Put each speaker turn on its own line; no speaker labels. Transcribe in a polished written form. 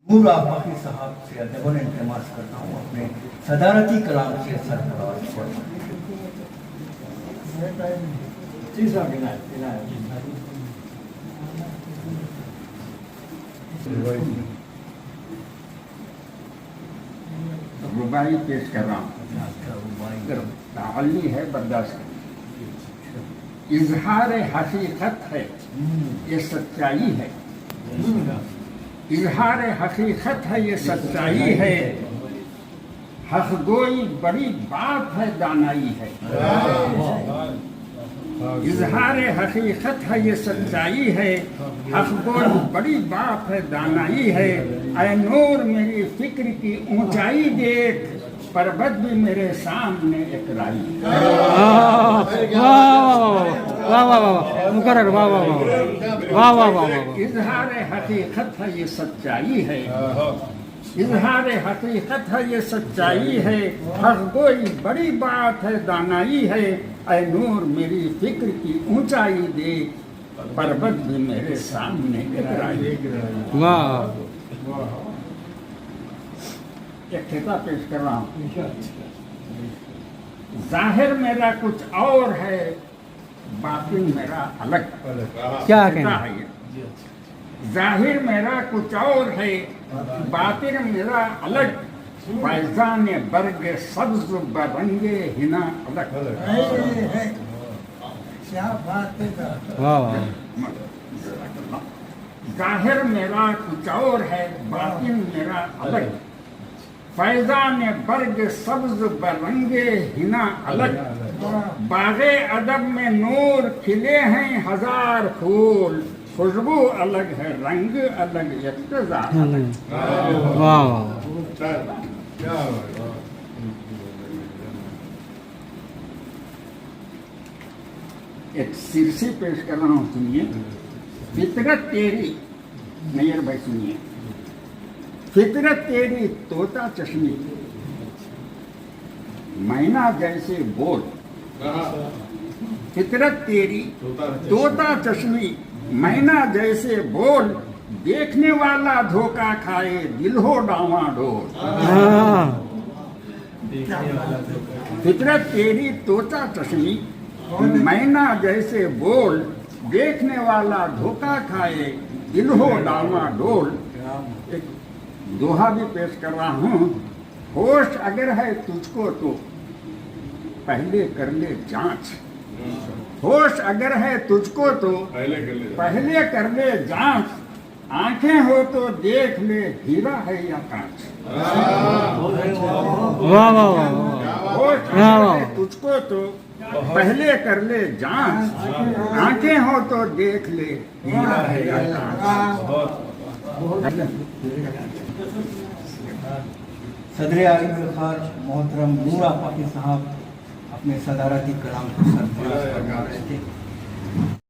नूर आफाकी साहब से अदबन इल्तिमास करता हूँ अपने सदारती कलाम से सरफराज फरमाएं।
रुबाई पेश कर रहा हूँ, ताल्ली है बर्दाश्त। इजहार हकीकत है, ये सच्चाई है। इजहार हकीकत है, ये सच्चाई है। हक गोई बड़ी बात है, दानाई है। इजहार हकीकत है, ये सच्चाई है। हक गोई बड़ी बात है, दानाई है। ऐ नूर मेरी फिक्र की ऊंचाई देख, पर्वत भी मेरे सामने इकराई। इजहार हकीकत है, ये सच्चाई है। इजहार हकीकत है, ये सच्चाई है। हर कोई बड़ी बात है, दानाई है। ऐ नूर मेरी फिक्र की ऊंचाई दे, पर्वत भी मेरे सामने इकराई। एक खिताब पेश कर रहा हूँ। जाहिर मेरा कुछ और है, बातिन मेरा अलग।
क्या
है ये? जाहिर मेरा कुछ और है, बातिन मेरा अलग। फैजान बर्ग सब्ज बरंगे हिना अलग। जाहिर मेरा कुछ और है, बातिन मेरा अलग। फैजान बर्ग सब्ज बरंगे हिना अलग। बागे अदब में नूर खिले हैं हजार फूल, खुशबू अलग है, रंग अलग, इक़्तिज़ा अलग। एक शीर्षी पेश कर रहा हूँ, सुनिए। फितरत तेरी, नैयर भाई सुनिए। फितरत तेरी तोता चश्मी, मैना जैसे बोल। फितरत तेरी तोता चश्मी, मैना जैसे बोल। देखने वाला धोखा खाए, दिल हो डावाडोल। फितरत तेरी तोता चश्मी, मैना जैसे बोल। देखने वाला धोखा खाए, दिल हो डावाडोल। एक दोहा भी पेश कर रहा हूँ। होश अगर है तुझको तो पहले कर ले जांच। होश अगर है तुझको तो पहले कर ले जांच। आंखें हो तो देख ले, हीरा है या कांच। होश अगर है तुझको तो पहले कर ले जांच। आंखें हो तो देख ले, हीरा है या कांच।
सदर आलिम खाज मोहतरम नूर आफाकी साहब अपने सदारती कलाम को सरफराज फरमा रहे थे।